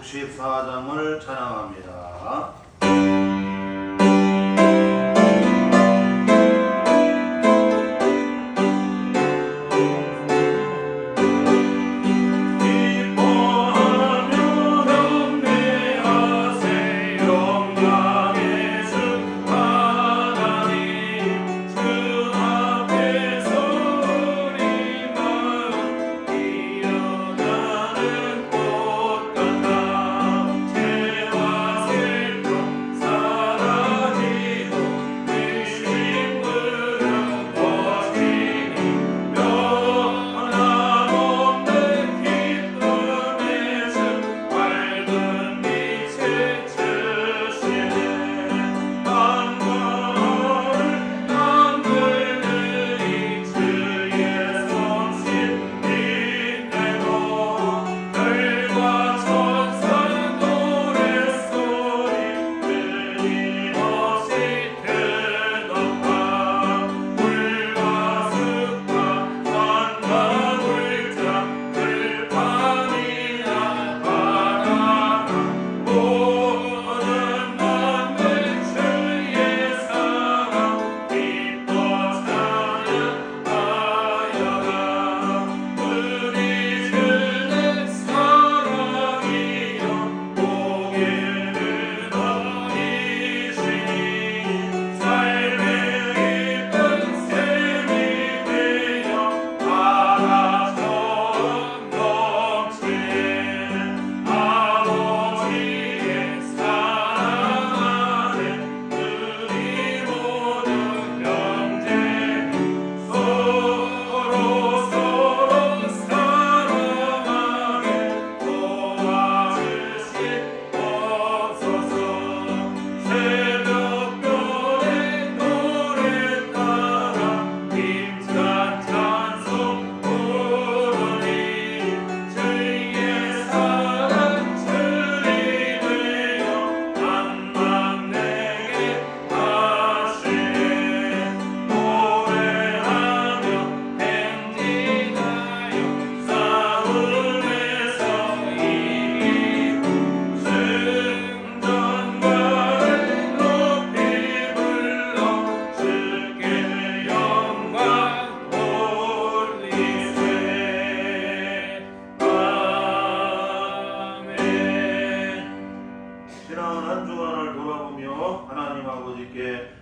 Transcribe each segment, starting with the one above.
64장을 찬양합니다.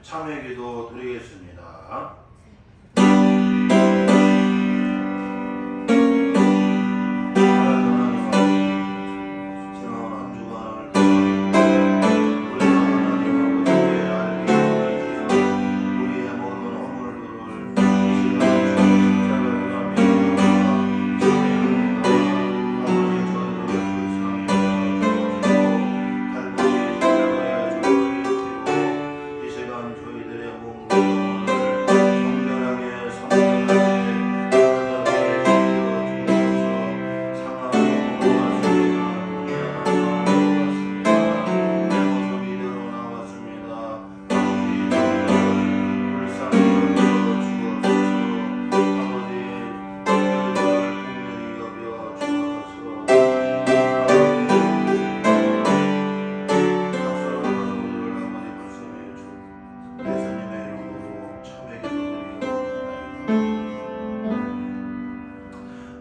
참회기도 드리겠습니다.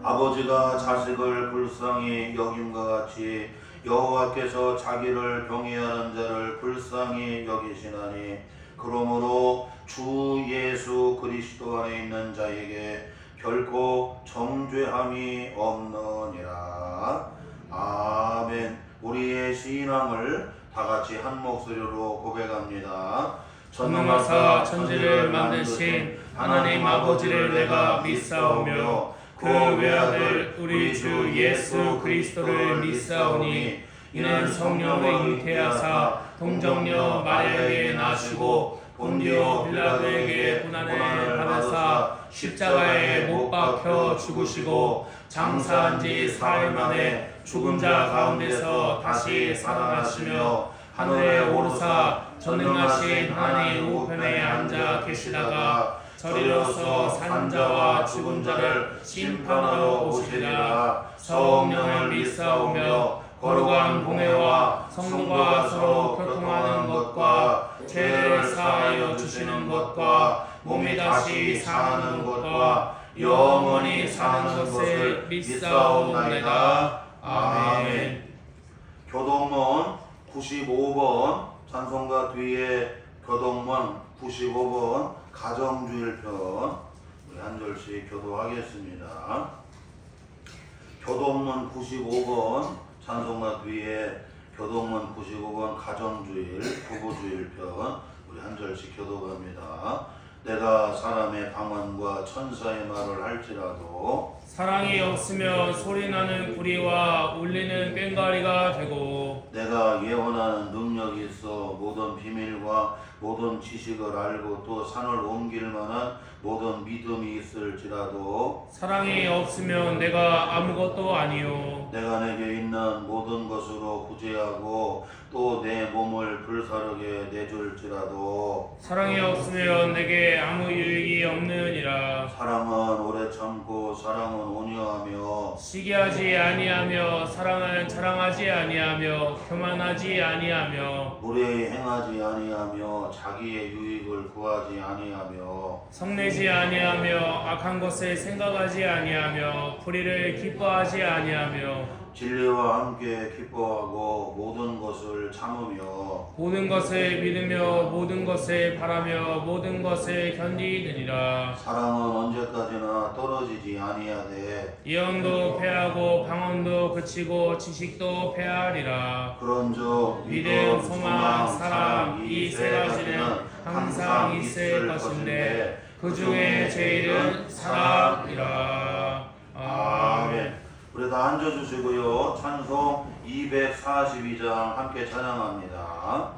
아버지가 자식을 불쌍히 여김과 같이 여호와께서 자기를 경외하는 자를 불쌍히 여기시나니 그러므로 주 예수 그리스도 안에 있는 자에게 결코 정죄함이 없느니라. 아멘. 우리의 신앙을 다같이 한 목소리로 고백합니다. 전능하사 천지를 만드신 하나님 아버지를 내가 믿사오며 그 외아들 우리 주 예수 그리스도를 믿사오니 이는 성령의 잉태하사 동정녀 마리아에게 나시고 본디오 빌라도에게 고난을 받으사 십자가에 못 박혀 죽으시고 장사한 지 사흘 만에 죽은 자 가운데서 다시 살아나시며 하늘에 오르사 전능하신 하나님 우편에 앉아 계시다가 저리로서 산 자와 죽은 자를 심판하러 오시리라. 성령을 믿사오며 거룩한 공회와 성도가 서로 교통하는 것과 죄를 사하여 주시는 것과 몸이 다시 사는 것과 영원히 사는 것을 믿사옵나이다. 아멘. 교동문 95번 찬송가 뒤에 교동문 95번 가정주일편 우리 한 절씩 교도하겠습니다. 교동문 95번 찬송가 뒤에 교동문 95번 가정주일 부부주일편 우리 한 절씩 교도합니다. 내가 사람의 방언과 천사의 말을 할지라도 사랑이 없으면 소리나는 구리와 울리는 꽹과리가 되고 내가 예언하는 능력이 있어 모든 비밀과 모든 지식을 알고 또 산을 옮길 만한 모든 믿음이 있을지라도 사랑이 없으면 내가 아무것도 아니요 내가 내게 있는 모든 것으로 구제하고 또 내 몸을 불사르게 내줄지라도 사랑이 없으면 내게 아무 유익이 없느니라. 사랑은 오래 참고 사랑은 온유하며 시기하지 아니하며 사랑은 자랑하지 아니하며 교만하지 아니하며 무례히 행하지 아니하며 자기의 유익을 구하지 아니하며 성내지 아니하며 악한 것을 생각하지 아니하며 불의를 기뻐하지 아니하며 진리와 함께 기뻐하고 모든 것을 참으며 모든 것을 믿으며 모든 것을 바라며 모든 것을 견디느니라. 사랑은 언제까지나 떨어지지 아니하되 예언도 패하고 방언도 그치고 지식도 패하리라. 그런즉 믿음, 소망, 사랑 이 세 가지는 항상 있을 것인데 그 중에 제일은 사랑이라. 아멘. 우리 다 앉아주시고요. 찬송 242장 함께 찬양합니다.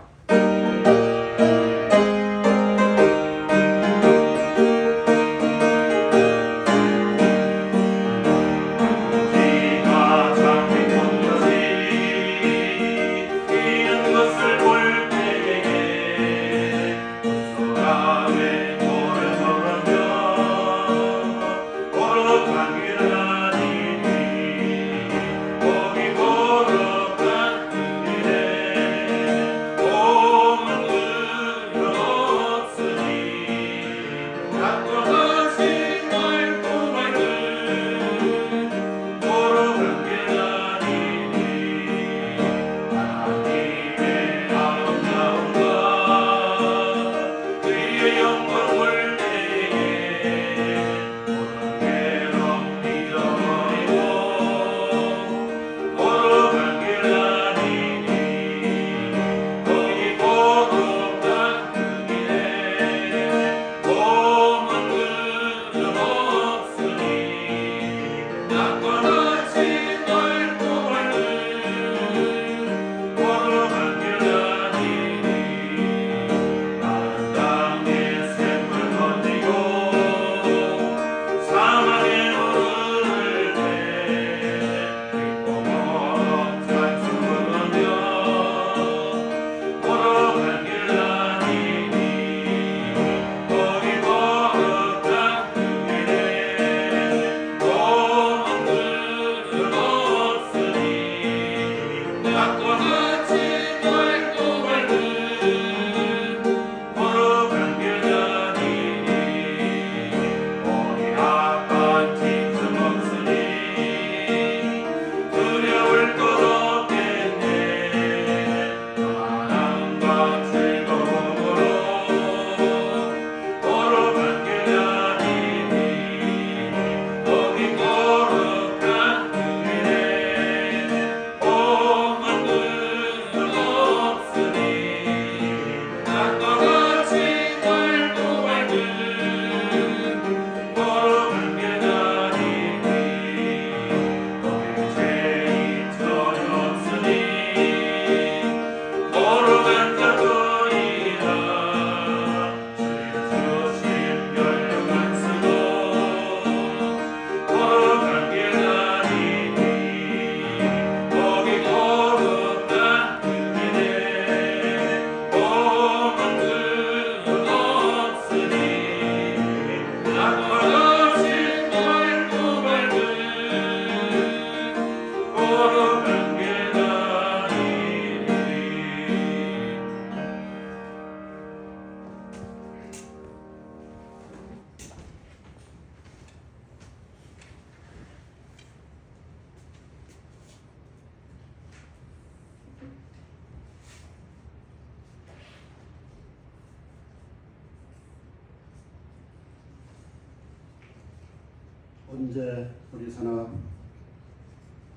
현재 어디서나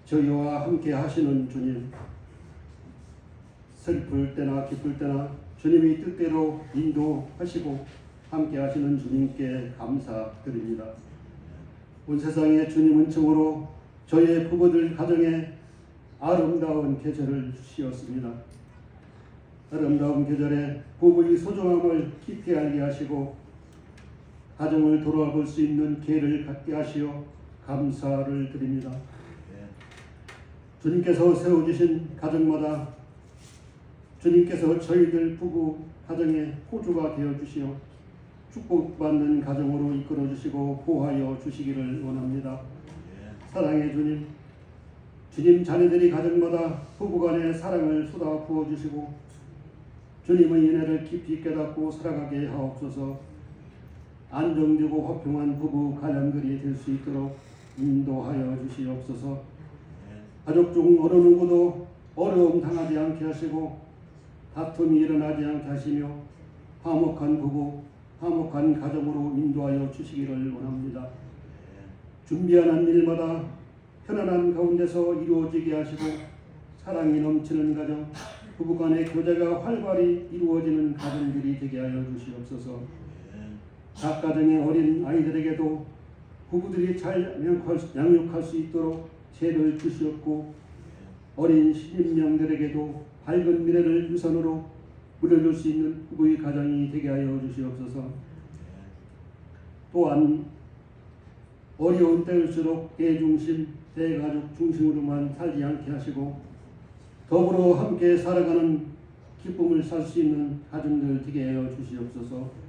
저희와 함께 하시는 주님, 슬플 때나 기쁠 때나 주님이 뜻대로 인도하시고 함께 하시는 주님께 감사드립니다. 온 세상에 주님 은총으로 저희의 부부들 가정에 아름다운 계절을 주시었습니다. 아름다운 계절에 부부의 소중함을 깊이 알게 하시고 가정을 돌아볼 수 있는 기회를 갖게 하시어 감사를 드립니다. 주님께서 세워주신 가정마다 주님께서 저희들 부부 가정의 호주가 되어주시어 축복받는 가정으로 이끌어주시고 보호하여 주시기를 원합니다. 사랑의 주님, 주님 자녀들이 가정마다 부부간의 사랑을 쏟아 부어주시고 주님의 은혜를 깊이 깨닫고 살아가게 하옵소서. 안정되고 화평한 부부 가정들이 될 수 있도록 인도하여 주시옵소서. 가족 중 어느 누구도 어려움 당하지 않게 하시고 다툼이 일어나지 않게 하시며 화목한 부부, 화목한 가정으로 인도하여 주시기를 원합니다. 준비하는 일마다 편안한 가운데서 이루어지게 하시고 사랑이 넘치는 가정, 부부간의 교제가 활발히 이루어지는 가정들이 되게 하여 주시옵소서. 각 가정의 어린 아이들에게도 부부들이 잘 양육할 수 있도록 지혜를 주시옵고 어린 신임령들에게도 밝은 미래를 유산으로 물려줄 수 있는 부부의 가정이 되게 하여 주시옵소서. 또한 어려운 때일수록 대중심, 대가족 중심으로만 살지 않게 하시고 더불어 함께 살아가는 기쁨을 살 수 있는 가정들 되게 하여 주시옵소서.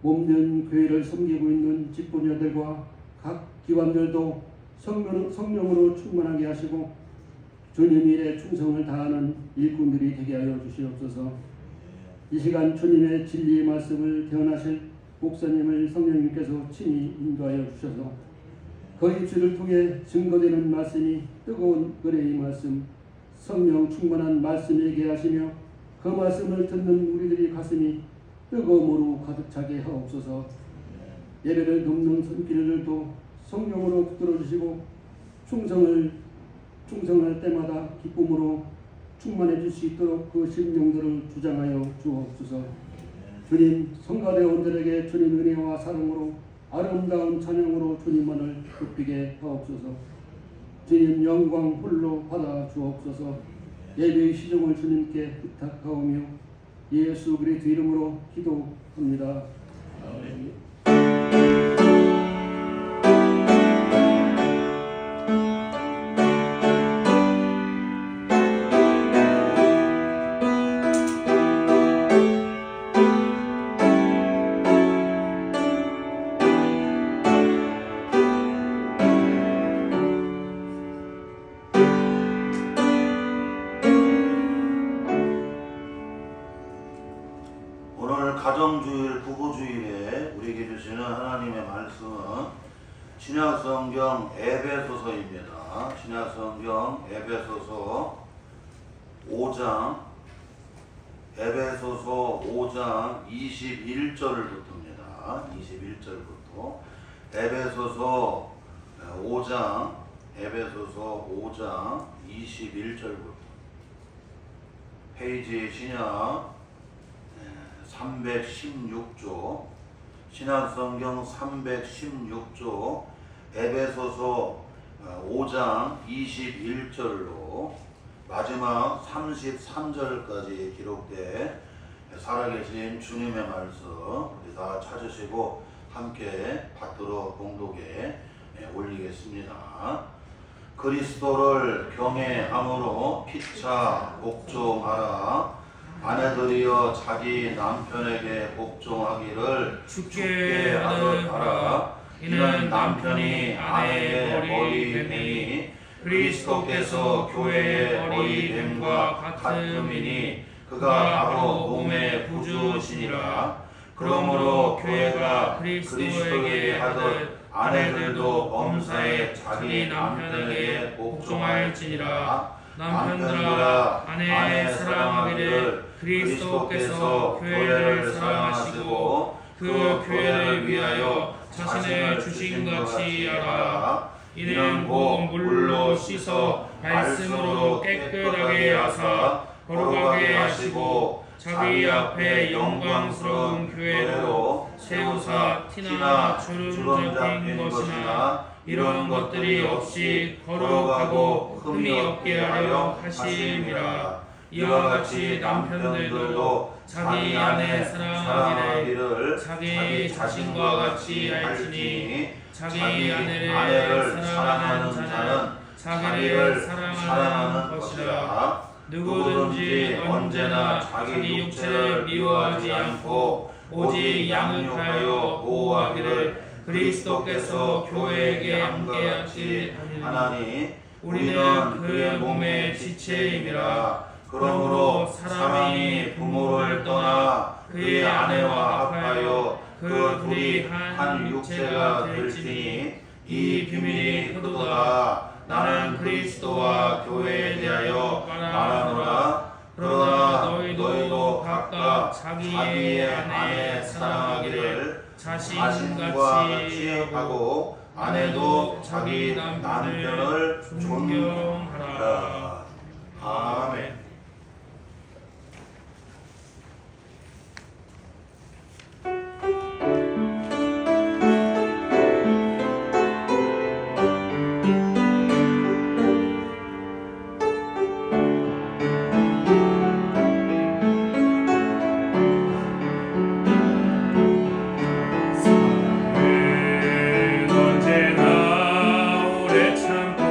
몸된 교회를 섬기고 있는 직분자들과 각 기관들도 성령으로 충만하게 하시고 주님 일에 충성을 다하는 일꾼들이 되게 하여 주시옵소서. 이 시간 주님의 진리의 말씀을 대언하실 목사님을 성령님께서 친히 인도하여 주셔서 그 입술을 통해 증거되는 말씀이 뜨거운 은혜의 말씀, 성령 충만한 말씀이게 하시며 그 말씀을 듣는 우리들이 가슴이 뜨거움으로 가득 차게 하옵소서. 예배를 돕는 손길들도 성령으로 붙들어 주시고 충성할 때마다 기쁨으로 충만해 줄 수 있도록 그 심령들을 주장하여 주옵소서. 주님, 성가대원들에게 주님 은혜와 사랑으로 아름다운 찬양으로 주님만을 높이게 하옵소서. 주님 영광 홀로 받아 주옵소서. 예배의 시종을 주님께 부탁하오며 예수 그리스도 이름으로 기도합니다. 아멘. 오늘 가정주일, 부부주일에 우리에게 주시는 하나님의 말씀은 신약성경 에베소서입니다. 신약성경 에베소서 5장 21절부터입니다. 21절부터 에베소서 5장 21절부터 페이지 신약 316조 신약성경 316조 에베소서 5장 21절로 마지막 33절까지 기록돼 살아계신 주님의 말씀 우리 다 찾으시고 함께 받들어 공독에 올리겠습니다. 그리스도를 경외함으로 피차 복종하라. 아내들이여 자기 남편에게 복종하기를 주께 하라. 이는 남편이 아내의 머리됨이 그리스도께서 교회의 머리됨과 같음이니 그가 바로 몸의 구주시니라. 그러므로 교회가 그리스도에게 하듯 아내들도 범사에 자기 남편에게 복종할지니라. 남편들아 아내 사랑하기를 그리스도께서 교회를 사랑하시고 그 교회를 위하여 자신의 주신같이 하라. 이는 곧 물로 씻어 말씀으로 깨끗하게 하사 거룩하게 하시고 자기 앞에 영광스러운 교회로 세우사 티나 주름 잡힌 것이나 이런 것들이 없이 거룩하고 흠이 없게 하려 하심이라. 이와 같이 남편들도 자기 아내 사랑하기를 자기 자신과 같이 할지니 자기 아내를 사랑하는 자는 자기를 사랑하는 것이라. 누구든지 언제나 자기 육체를 미워하지 않고 오직 양육하여 보호하기를 그리스도께서 교회에게 함께하시 하나니 우리는 그의 몸의 지체임이라. 그러므로 사람이 부모를 떠나 그의 아내와 합하여 그 둘이 한 육체가 될지니 이 비밀이 크도다. 나는 그리스도와 교회에 대하여 말하노라. 그러나 너희도 각각 자기의 아내 사랑하기를 자신같이 하고 아내도 자기 남편을 존경하라. 아멘. 언제나 오래 참고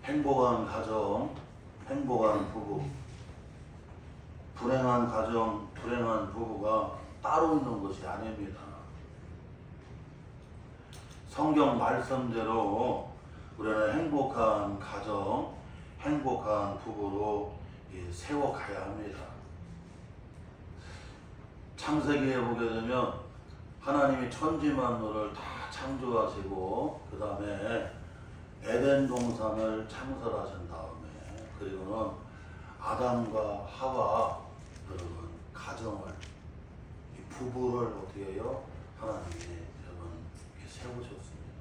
행복한 가정, 행복한 부부, 불행한 가정, 불행한 부부가 따로 있는 것이 아닙니다. 성경 말씀대로 우리는 행복한 가정, 행복한 부부로 세워가야 합니다. 창세기에 보게 되면 하나님이 천지만물을 다 창조하시고 그 다음에 에덴 동산을 창설하신 다음에 그리고는 아담과 하와 여러분 가정을 이 부부를 어떻게 해요? 하나님이 여러분 세우셨습니다.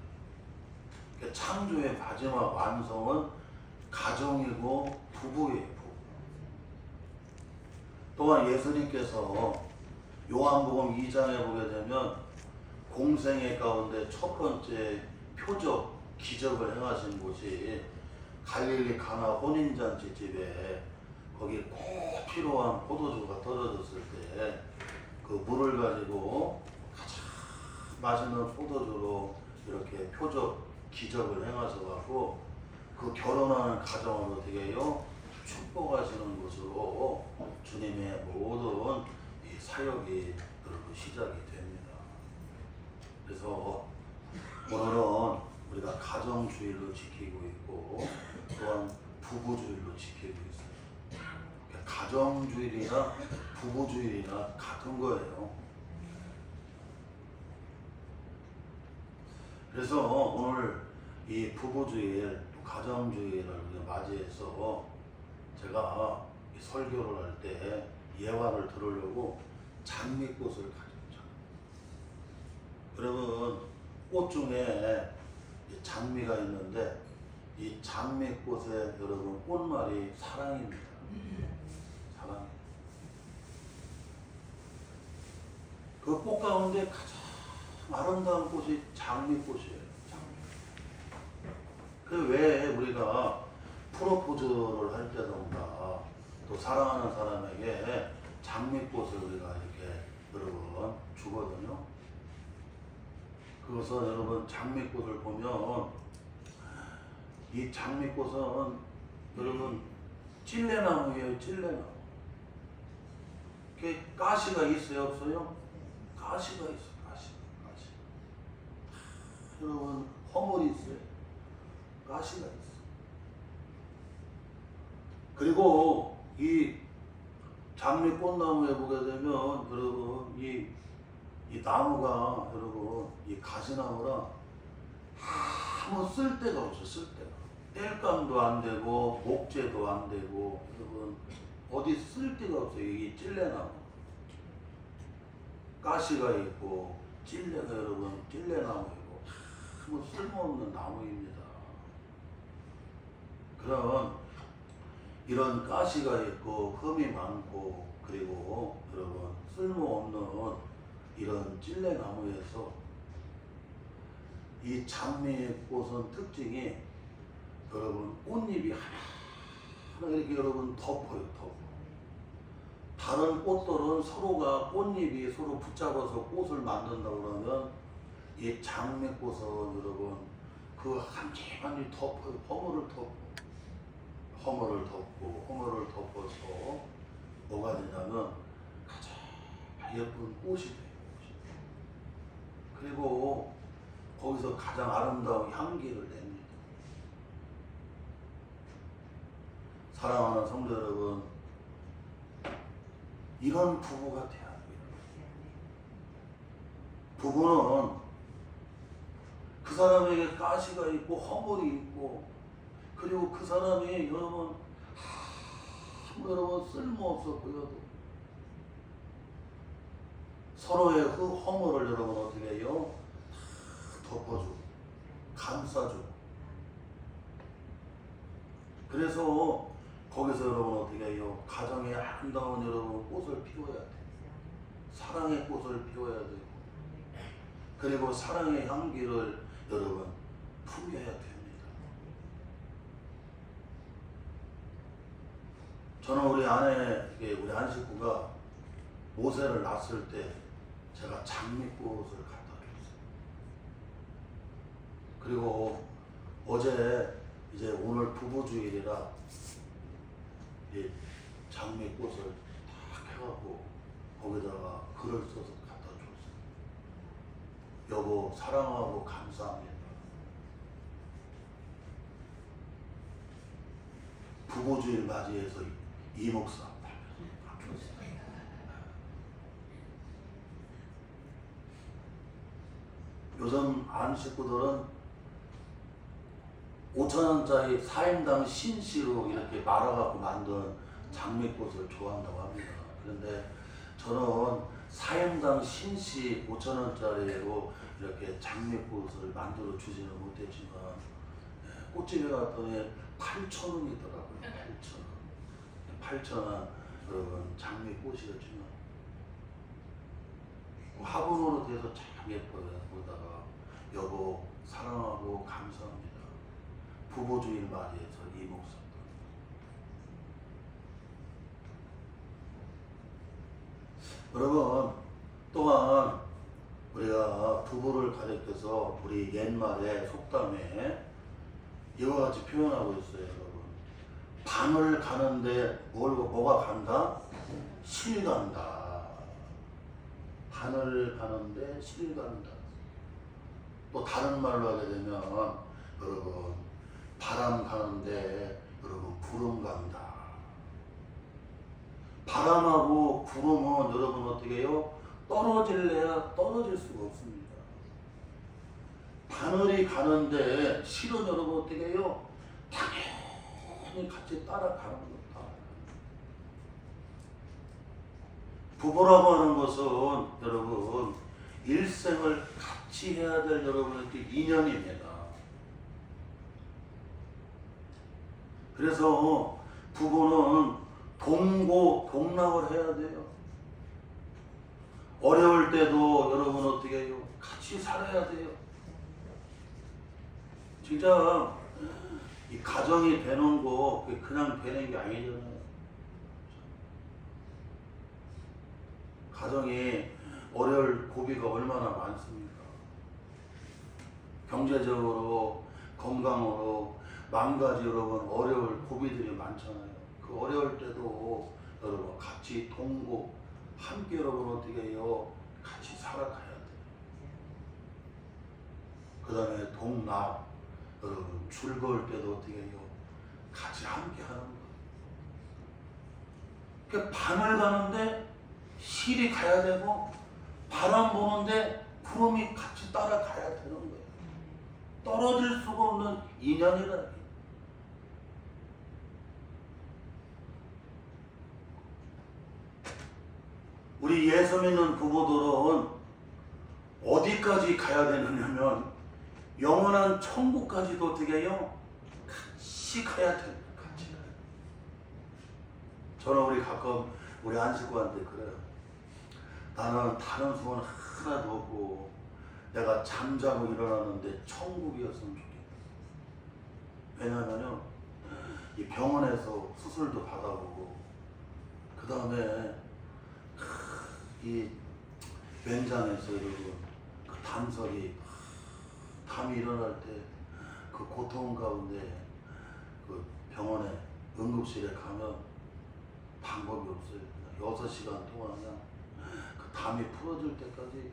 그러니까 창조의 마지막 완성은 가정이고 부부예요. 부부. 또한 예수님께서 요한복음 2장에 보게 되면 공생애 가운데 첫 번째 표적 기적을 행하신 곳이 갈릴리 가나 혼인잔치 집에 거기 꼭 필요한 포도주가 떨어졌을 때 그 물을 가지고 가장 맛있는 포도주로 이렇게 표적 기적을 행하셔가지고 그 결혼하는 가정을 어떻게 해요? 축복하시는 것으로 주님의 모든 이 사역이 여러분 시작이 됩니다. 그래서 오늘은 우리가 가정주의를 지키고 있고 또한 부부주의를 지키고 있어요. 그러니까 가정주의나 부부주의나 같은 거예요. 그래서 오늘 이 부부주의, 가정주의를 맞이해서 제가 이 설교를 할 때 예화를 들으려고 장미꽃을 가졌죠. 여러분 꽃 중에 장미가 있는데 이 장미꽃의 여러분 꽃말이 사랑입니다. 사랑. 그 꽃 가운데 가장 아름다운 꽃이 장미꽃이에요. 그 왜 우리가 프로포즈를 할 때던가 또 사랑하는 사람에게 장미꽃을 우리가 이렇게 여러분 주거든요. 그것은 여러분 장미꽃을 보면 이 장미꽃은 여러분 찔레나무예요. 찔레나무. 이렇게 가시가 있어요? 없어요? 가시가 있어요. 가시. 여러분 허물이 있어요. 가시가 있어요. 그리고 이 장미꽃나무에 보게 되면 여러분 이 나무가 여러분 이 가시나무라 아무 쓸데가 없어요. 쓸데가. 땔감도 안 되고 목재도 안 되고 여러분 어디 쓸데가 없어요. 이 찔레나무. 가시가 있고 찔레가 여러분 찔레나무이고 아무 쓸모없는 나무입니다. 그럼 이런 가시가 있고 흠이 많고 그리고 여러분 쓸모없는 이런 찔레나무에서 이 장미꽃은 특징이 여러분 꽃잎이 하나 이렇게 여러분 덮어요. 덮어. 다른 꽃들은 서로가 꽃잎이 서로 붙잡아서 꽃을 만든다고 그러면 이 장미꽃은 여러분 그 한지만이 덮어요. 허물을 덮어서 뭐가 되냐면 가장 예쁜 꽃이 돼요. 그리고 거기서 가장 아름다운 향기를 냅니다. 사랑하는 성도 여러분, 이런 부부가 돼야 돼요. 부부는 그 사람에게 가시가 있고 허물이 있고 그리고 그 사람이 여러분 쓸모없어 보여도 서로의 그 허물을 여러분 어떻게 해요? 다 덮어주고 감싸주고 그래서 거기서 여러분 어떻게 해요? 가정에 아름다운 여러분 꽃을 피워야 돼. 사랑의 꽃을 피워야 되고 그리고 사랑의 향기를 여러분 풍겨야 됩니다. 저는 우리 아내, 우리 한 식구가 모세를 낳았을 때 제가 장미꽃을 갖다 줬어요. 그리고 어제 이제 오늘 부부주일이라 이 장미꽃을 딱 해갖고 거기다가 글을 써서 갖다 줬어요. 여보 사랑하고 감사합니다. 부부주일 맞이해서 이 목사 요즘 안 식구들은 5,000원짜리 4인당 신씨로 이렇게 말아갖고 만든 장미꽃을 좋아한다고 합니다. 그런데 저는 4인당 신씨 5,000원짜리로 이렇게 장미꽃을 만들어 주지는 못했지만 꽃집에 갔더니 8,000원이더라고요. 8,000원. 8,000원 여러분 장미꽃이었지만 화분으로 돼서 참 예뻐요. 보다가 여보 사랑하고 감사합니다. 부부주일 맞이해서 이 목사. 여러분 또한 우리가 부부를 가리켜서 우리 옛말에 속담에 이와 같이 표현하고 있어요. 여러분 바늘 가는데 뭐가 간다? 실 간다. 바늘 가는데 실 간다. 또 다른 말로 하게 되면 여러분 바람 가는데 여러분 구름 간다. 바람하고 구름은 여러분 어떻게 해요? 떨어질래야 떨어질 수가 없습니다. 바늘이 가는데 실은 여러분 어떻게 해요? 당연히 같이 따라가는 겁니다. 부부라고 하는 것은 여러분 일생을 같이 해야 될 여러분의 인연입니다. 그래서 부부는 동고동락을 해야 돼요. 어려울 때도 여러분 어떻게 해요? 같이 살아야 돼요. 진짜 이 가정이 되는 거 그냥 되는 게 아니잖아요. 가정이 어려울 고비가 얼마나 많습니까? 경제적으로, 건강으로 만가지 여러분 어려울 고비들이 많잖아요. 그 어려울 때도 여러분 같이 동고 함께 여러분 어떻게 해요? 같이 살아가야 돼요. 그 다음에 동락 여러분 즐거울 때도 어떻게 해요? 같이 함께 하는 거예요. 그러니까 바늘 가는데 실이 가야 되고 바람 부는데 구름이 같이 따라가야 되는 거예요. 떨어질 수가 없는 인연이라. 우리 예수 믿는 부부들은 어디까지 가야 되느냐면 영원한 천국까지도 어떻게 해요? 같이 가야 돼요. 같이 가야 돼요. 저는 우리 가끔 우리 안식구한테 그래요. 나는 다른 소원 하나도 없고 내가 잠자고 일어나는데 천국이었으면 좋겠다. 왜냐면요 이 병원에서 수술도 받아보고 그 다음에 이 맹장에서 여러분 그 담설이 담이 일어날 때 그 고통 가운데 그 병원에 응급실에 가면 방법이 없어요. 6시간 동안 그냥 그 담이 풀어질 때까지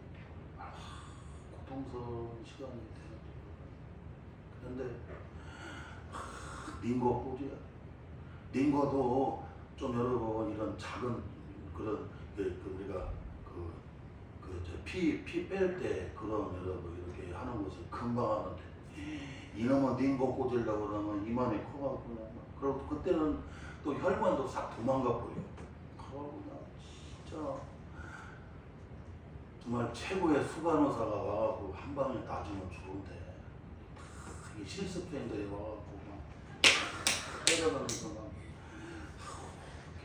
고통스러운 시간이 되는 거예요. 그런데 링거 꽂이야. 링거도 좀 여러분 이런 작은 그런 우리가 피 뺄 때 그런 여러분 이렇게 하는 것을 금방 하는데 이놈은 링거 꽂으려고 그러면 이만이 커가지고 그리고 그때는 또 혈관도 싹 도망가 버려. 그러구나 진짜 정말 최고의 수간호사가 와갖고 한 방에 놔주면 좋은데 이 실습생들이 와갖고 막 때려가면서 막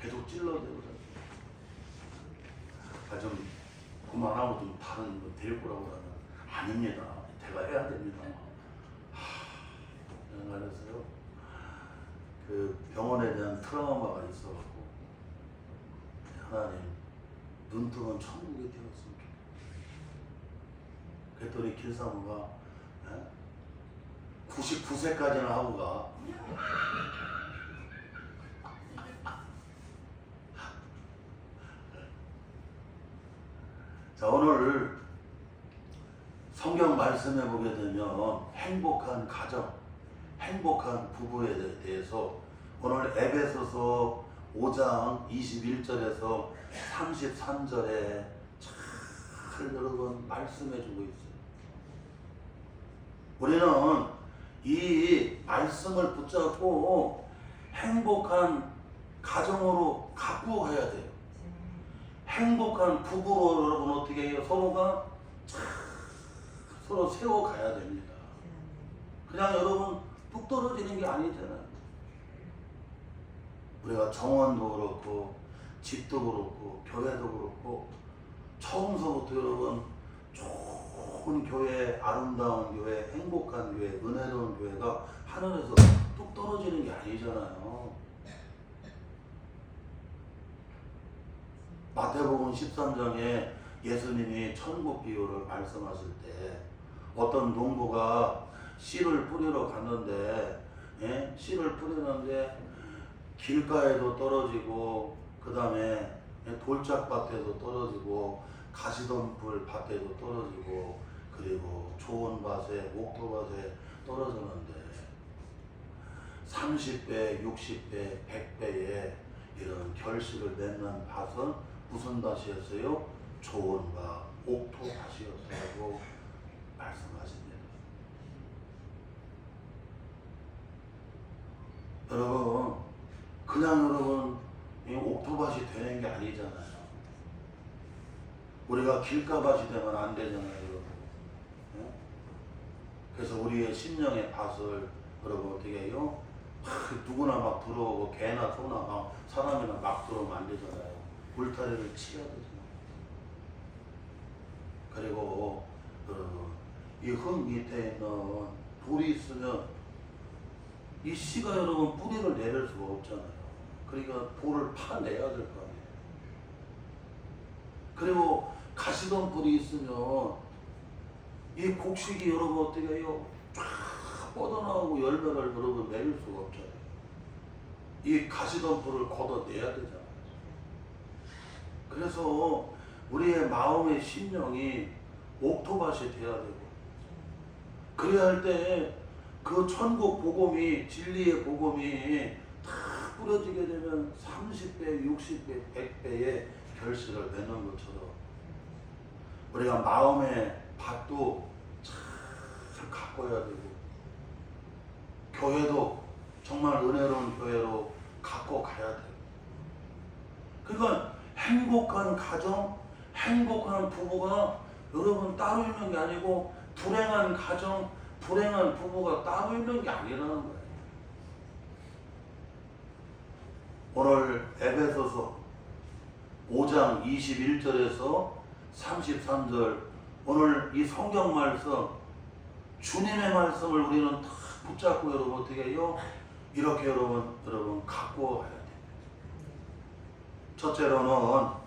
계속 찔러대고 좀 그만하고 좀 다른 거 데리고 오라고 하면 아닙니다. 제가 해야 됩니다. 그래서요 그 병원에 대한 트라우마가 있어갖고 하나님 눈 뜨면 천국이 되었으면 좋겠다. 그랬더니 길사모가 99세까지는 하고 가. 자, 오늘 성경 말씀해 보게 되면 행복한 가정, 행복한 부부에 대해서 오늘 에베소서 5장 21절에서 33절에 잘 여러분 말씀해 주고 있어요. 우리는 이 말씀을 붙잡고 행복한 가정으로 갖고 가야 돼요. 행복한 부부로 여러분 어떻게 해요? 서로가 서로 세워가야 됩니다. 그냥 여러분 뚝 떨어지는 게 아니잖아요. 우리가 정원도 그렇고 집도 그렇고 교회도 그렇고 처음서부터 여러분 좋은 교회, 아름다운 교회, 행복한 교회, 은혜로운 교회가 하늘에서 뚝 떨어지는 게 아니잖아요. 마태복음 13장에 예수님이 천국 비유를 말씀하실 때 어떤 농부가 씨를 뿌리러 갔는데 씨를 뿌리는데 길가에도 떨어지고 그 다음에 돌짝밭에도 떨어지고 가시덤불 밭에도 떨어지고 그리고 좋은 밭에 옥토밭에 떨어졌는데 30배, 60배, 100배의 이런 결실을 맺는 밭은 무슨 밭이었어요? 좋은 밭, 옥토밭이었다고 말씀하십니다. 여러분, 그냥 여러분 이 옥토밭이 되는 게 아니잖아요. 우리가 길가밭이 되면 안 되잖아요, 여러분. 그래서 우리의 심령의 밭을 여러분 어떻게 해요? 누구나 막 들어오고 개나 소나 막 사람이나 막 들어오면 안 되잖아요. 울타리를 치야 되잖아요. 그리고 이 흙 밑에 있는 돌이 있으면 이 씨가 여러분 뿌리를 내릴 수가 없잖아요. 그러니까 돌을 파내야 될 거 아니에요. 그리고 가시덤불이 있으면 이 곡식이 여러분 어떻게 해요? 쫙 뻗어나오고 열매를 여러분 내릴 수가 없잖아요. 이 가시덤불을 걷어내야 되잖아요. 그래서 우리의 마음의 심령이 옥토밭이 돼야 되고 그래야 할 때 그 천국 복음이 진리의 복음이 다 뿌려지게 되면 30배, 60배, 100배의 결실을 맺는 것처럼 우리가 마음의 밭도 잘 가꿔야 되고 교회도 정말 은혜로운 교회로 갖고 가야 돼요. 그러니까 행복한 가정, 행복한 부부가 여러분 따로 있는 게 아니고 불행한 가정, 불행한 부부가 따로 있는 게 아니라는 거예요. 오늘 에베소서 5장 21절에서 33절 오늘 이 성경 말씀 주님의 말씀을 우리는 다 붙잡고 여러분 어떻게 해요? 이렇게 여러분 갖고 가야 돼요. 첫째로는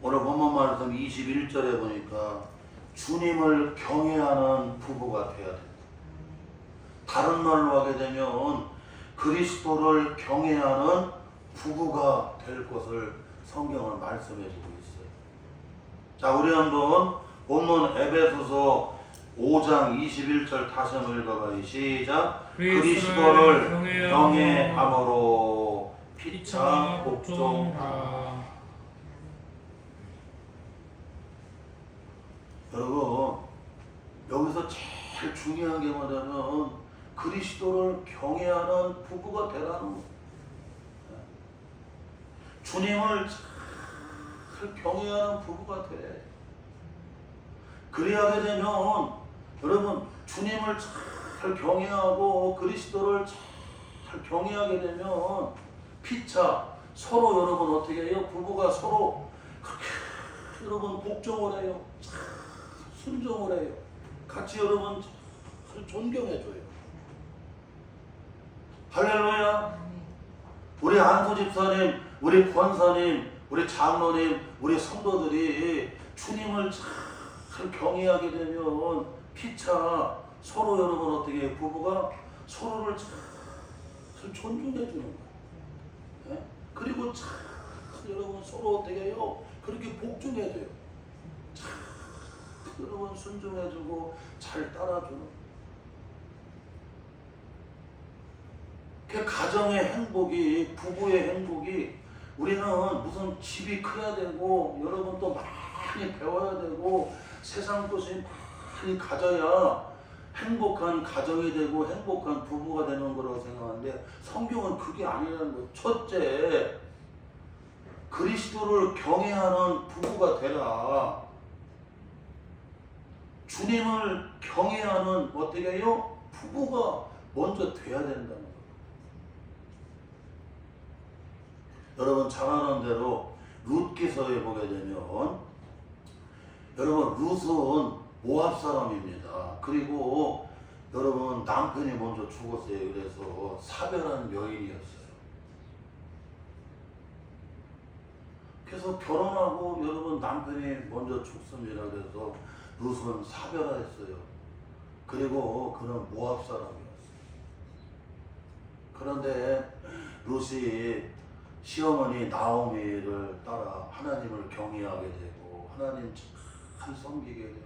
오늘 본문 말씀 21절에 보니까 주님을 경외하는 부부가 되어야 됩니다. 다른 말로 하게 되면 그리스도를 경외하는 부부가 될 것을 성경은 말씀해 주고 있어요. 자, 우리 한번 본문 에베소서 5장 21절 다시 한번 읽어봐요. 시작. 그리스도를 경외함으로 피차 복종하라. 여러분, 여기서 제일 중요한 게 뭐냐면 그리스도를 경외하는 부부가 되라는 거예요. 주님을 잘 경외하는 부부가 돼. 그래야 되면 여러분 주님을 잘 경외하고 그리스도를 잘 경외하게 되면 피차 서로 여러분 어떻게 해요? 부부가 서로 그렇게 여러분 복종을 해요. 순종을 해요. 같이 여러분 잘 존경해줘요. 할렐루야. 우리 안수 집사님, 우리 권사님, 우리 장로님, 우리 성도들이 주님을 잘 참 경외하게 되면 피차 서로 여러분 어떻게 부부가 서로를 참 존중해 주는 거예요. 예? 그리고 참 여러분 서로 어떻게 해요? 그렇게 복종해 줘요. 참 여러분 순종해 주고 잘 따라주는. 그 가정의 행복이, 부부의 행복이, 우리는 무슨 집이 커야 되고 여러분 또 많이 배워야 되고 세상 것이 많이 가져야 행복한 가정이 되고 행복한 부부가 되는 거라고 생각하는데 성경은 그게 아니라는 거예요. 첫째, 그리스도를 경외하는 부부가 되라. 주님을 경외하는 어떻게 해요? 부부가 먼저 돼야 된다는 거예요. 여러분 잘 아는 대로 룻기서에 보게 되면 여러분 룻은 모압 사람입니다. 그리고 여러분 남편이 먼저 죽었어요. 그래서 사별한 여인이었어요. 그래서 결혼하고 여러분 남편이 먼저 죽습니다. 그래서 룻은 사별했어요. 그리고 그는 모압 사람이었어요. 그런데 룻이 시어머니 나오미를 따라 하나님을 경외하게 되고 하나님 참 섬기게 되고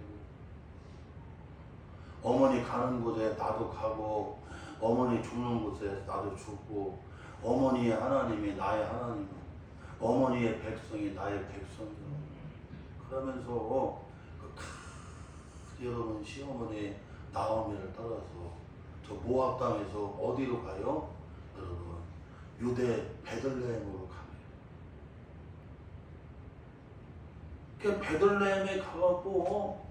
어머니 가는 곳에 나도 가고 어머니 죽는 곳에 나도 죽고 어머니의 하나님이 나의 하나님, 어머니의 백성이 나의 백성이요. 그러면서 여러분 시어머니 나오미를 따라서 저 모압 땅에서 어디로 가요? 여러분 유대 베들레헴으로 갑니다. 그 베들레헴에 가갖고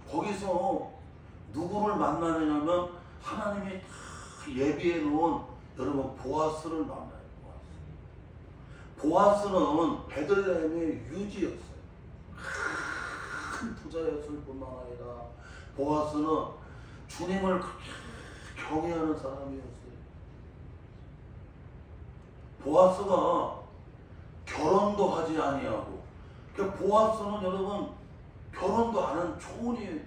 거기서 누구를 만나느냐면 하나님이 예비해 놓은 여러분 보아스를 만나요. 보아스는 베들레헴의 유지였어요. 큰 부자였을 뿐만 아니라 보아스는 주님을 그렇게 경외하는 사람이었어요. 보아스가 결혼도 하지 아니하고, 그러니까 보아스는 여러분 결혼도 안 한 초혼이에요.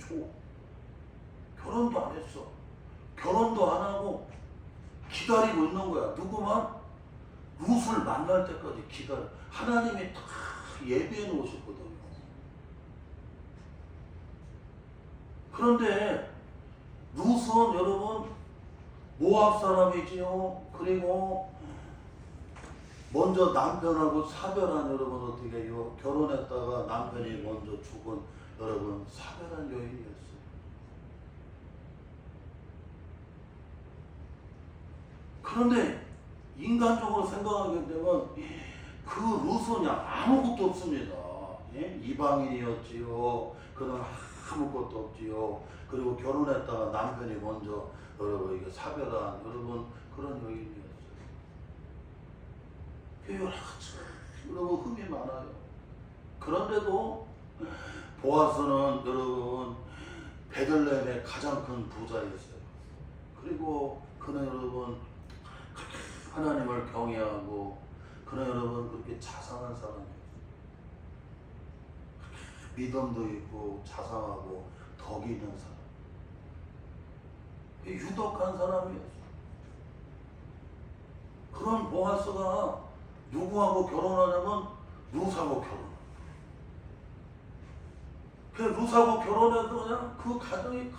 결혼도 안 했어. 결혼도 안 하고 기다리고 있는 거야. 누구만? 룻을 만날 때까지 기다려. 하나님이 다 예비해 놓으셨거든요. 그런데 룻은 여러분 모압 사람이지요. 그리고 먼저 남편하고 사별한 여러분 어떻게 해요? 결혼했다가 남편이 먼저 죽은 여러분 사별한 여인이었어요. 그런데 인간적으로 생각하게 되면 그 룻은 그냥 아무것도 없습니다. 예? 이방인이었지요. 그는 아무것도 없지요. 그리고 결혼했다가 남편이 먼저 여러분 이게 사별한 여러분 그런 여인이었어요. 여러분 흠이 많아요. 그런데도 보아스는 여러분 베들레헴의 가장 큰 부자였어요. 그리고 그는 여러분 하나님을 경외하고 그는 여러분 그렇게 자상한 사람이었어요. 믿음도 있고 자상하고 덕이 있는 사람. 유덕한 사람이었어요. 그런 보아스가 누구하고 결혼하냐면 룻하고 결혼. 그 룻하고 결혼해도 그냥 그 가정이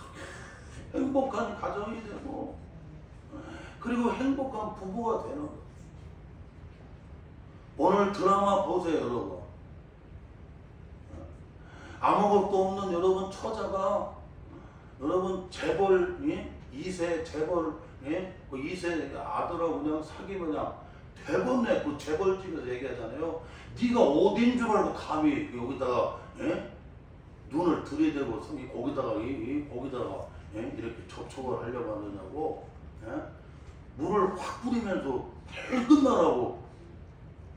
행복한 가정이 되고 그리고 행복한 부부가 되는 거예요. 오늘 드라마 보세요, 여러분. 아무것도 없는 여러분 처자가 여러분 재벌이 2세 재벌 그 2세 아들하고 그냥 사귀면 그냥 대번에 그 재벌집에서 얘기하잖아요. 네가 어딘 줄 알고 감히 여기다가 눈을 들이대고 성이 거기다가 거기다가 이렇게 접촉을 하려고 하느냐고 물을 확 뿌리면서 끝나라고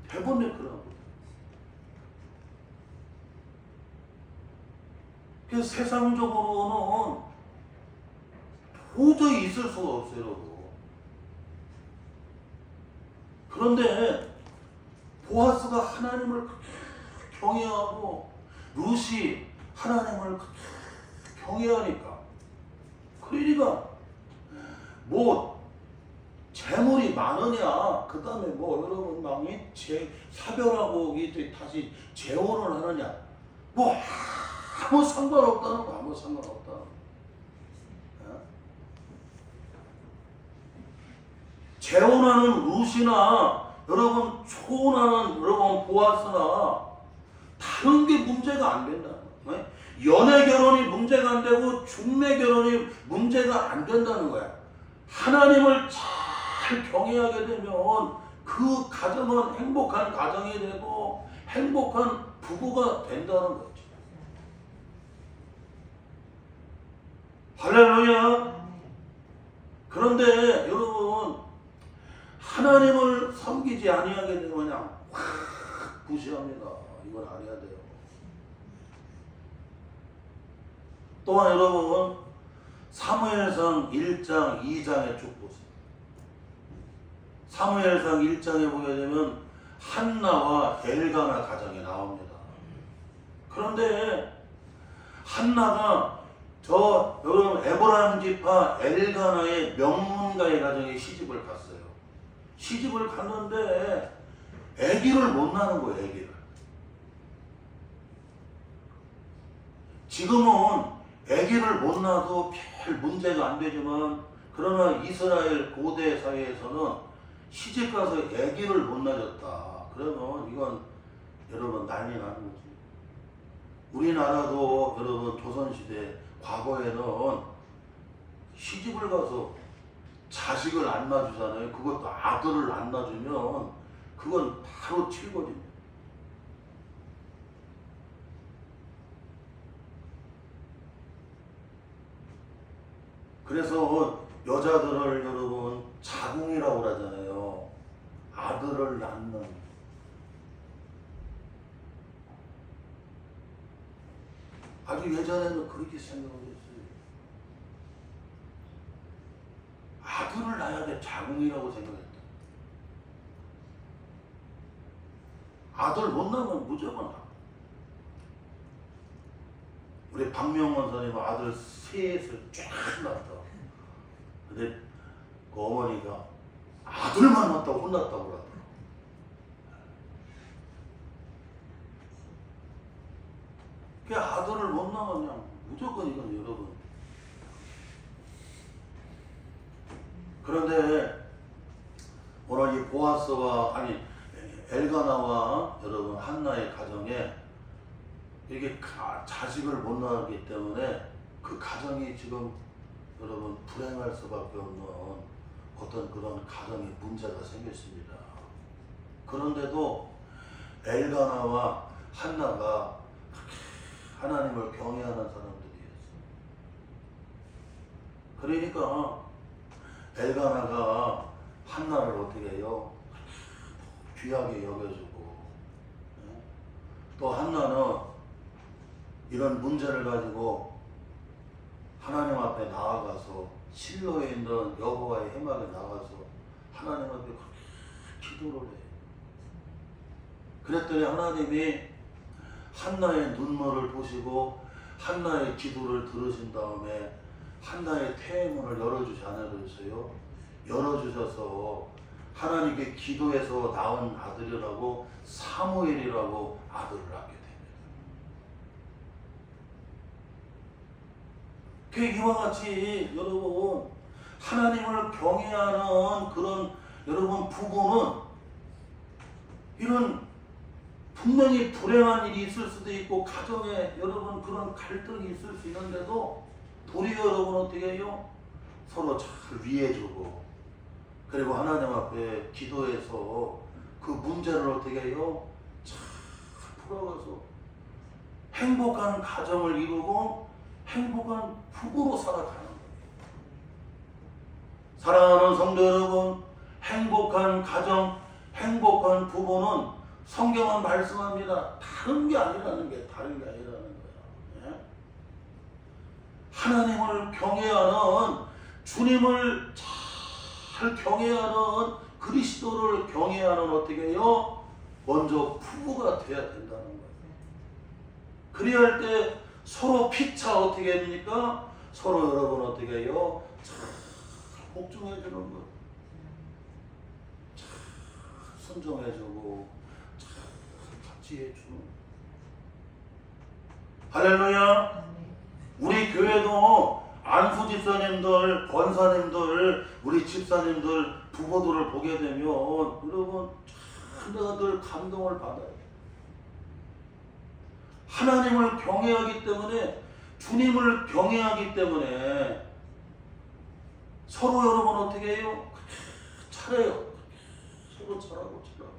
대번에 그러고. 그래서 세상적으로는 도저히 있을 수가 없어요, 여러분. 그런데 보아스가 하나님을 경외하고 룻이 하나님을 경외하니까. 그러니까 뭐 재물이 많으냐, 그 다음에 뭐 여러분 막이 사별하고 다시 재혼을 하느냐, 뭐 아무 상관없다는 거, 아무 상관없다. 재혼하는 룻이나 여러분 초혼하는 여러분 보아스나 다른 게 문제가 안 된다는 거야. 연애 결혼이 문제가 안 되고 중매 결혼이 문제가 안 된다는 거야. 하나님을 잘 경외하게 되면 그 가정은 행복한 가정이 되고 행복한 부부가 된다는 거죠. 할렐루야. 그런데 여러분 하나님을 섬기지 아니하게 되면 그냥 확 무시합니다. 이건 안 해야 돼요. 또한 여러분 사무엘상 1장 2장에 쭉 보세요. 사무엘상 1장에 보게 되면 한나와 엘가나 가정이 나옵니다. 그런데 한나가 여러분 에브라임 지파 엘가나의 명문가의 가정에 시집을 갔어요. 시집을 갔는데 아기를 못 낳는 거예요. 아기를. 지금은 아기를 못 낳아도 별 문제가 안 되지만 그러나 이스라엘 고대 사회에서는 시집 가서 아기를 못 낳았다. 그러면 이건 여러분 난리 나는 거지. 우리나라도 여러분 조선시대 과거에는 시집을 가서 자식을 안 낳아주잖아요. 그것도 아들을 안 낳아주면 그건 바로 칠거입니다. 그래서 여자들을 여러분 자궁이라고 그러잖아요. 아들을 낳는. 아주 예전에는 그렇게 생각을 했어요. 아들을 낳아야 돼. 자궁이라고 생각했다. 아들 못 낳으면 무조건 나. 우리 박명원 선생님 아들 셋을 쫙 낳았다. 근데 그 어머니가 아들만 낳았다고 혼났다고 그러더라고. 그 아들을 못 낳으면 그냥 무조건 이건 여러분. 그런데 오늘 이 보아스와 엘가나와 여러분 한나의 가정에 이게 자식을 못 낳았기 때문에 그 가정이 지금 여러분 불행할 수밖에 없는 어떤 그런 가정의 문제가 생겼습니다. 그런데도 엘가나와 한나가 하나님을 경외하는 사람들이었어요. 그러니까 엘가나가 한나를 어떻게 해요? 귀하게 여겨주고, 또 한나는 이런 문제를 가지고 하나님 앞에 나아가서 실로에 있는 여호와의 회막에 나가서 하나님 앞에 기도를 해요. 그랬더니 하나님이 한나의 눈물을 보시고 한나의 기도를 들으신 다음에 한나의 태문을 열어주지 않으셨어요. 열어주셔서 하나님께 기도해서 낳은 아들이라고 사무엘이라고 아들을 낳게 됩니다. 그 이와 같이 여러분 하나님을 경외하는 그런 여러분 부부는 이런 분명히 불행한 일이 있을 수도 있고 가정에 여러분 그런 갈등이 있을 수 있는데도 도리어 여러분 어떻게 해요? 서로 잘 위해주고 그리고 하나님 앞에 기도해서 그 문제를 어떻게 해요? 잘 풀어가서 행복한 가정을 이루고 행복한 부부로 살아가는 거예요. 사랑하는 성도 여러분, 행복한 가정, 행복한 부부는 성경은 말씀합니다. 다른 게 아니라는 거예요. 하나님을 경외하는 주님을 잘 경외하는 그리스도를 경외하는 어떻게 해요? 먼저 부부가 되어야 된다는 거예요. 그래야 할 때 서로 피차 어떻게 합니까? 서로 여러분 어떻게 해요? 잘 복종해 주는 것, 잘 순종해 주고, 잘 같이 해주는. 할렐루야. 우리 교회도 안수 집사님들, 권사님들, 우리 집사님들, 부모들을 보게 되면 여러분 참 내가 늘 감동을 받아요. 하나님을 경외하기 때문에, 주님을 경외하기 때문에 서로 여러분 어떻게 해요? 잘해요. 서로 잘하고 잘하고.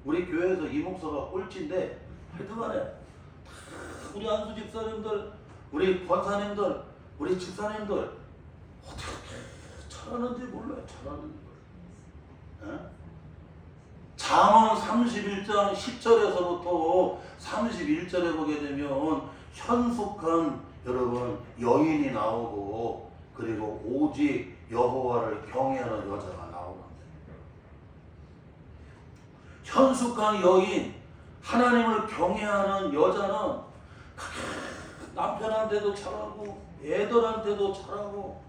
우리 교회에서 이 목사가 꼴찌인데 하여튼간에 우리 안수 집사님들, 우리 권사님들, 우리 집사님들 어떻게 잘하는지 몰라요. 잘하는지 몰라요. 잠언 31장 10절에서부터 31절에 보게 되면 현숙한 여러분 여인이 나오고, 그리고 오직 여호와를 경외하는 여자가 나오는데, 현숙한 여인, 하나님을 경외하는 여자는 남편한테도 잘하고 애들한테도 잘하고,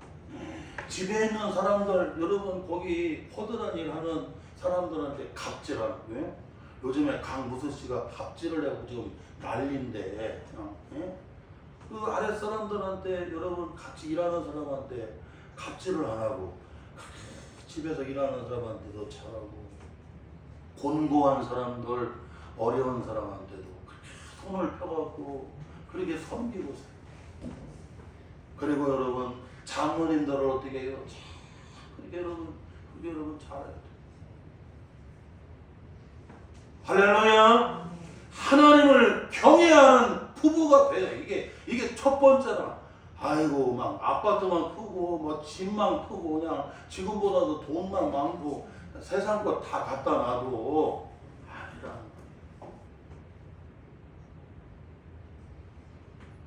집에 있는 사람들 여러분 거기 허드한 일 하는 사람들한테 갑질하고, 왜? 요즘에 강무수 씨가 갑질을 하고 지금 난리인데, 그 아랫 사람들한테 여러분 같이 일하는 사람한테 갑질을 안 하고, 집에서 일하는 사람한테도 잘하고, 곤고한 사람들, 어려운 사람한테도 손을 펴갖고 그렇게 섬기고 살아요. 그리고 여러분 장로님들을 어떻게 해요? 그렇게 여러분 잘해야 돼요. 할렐루야. 하나님을 경외하는 부부가 돼요. 이게 첫 번째라. 아이고 막 아파트만 크고 뭐 집만 크고 그냥 지금보다도 돈만 많고 세상 거 다 갖다 놔도 아니라.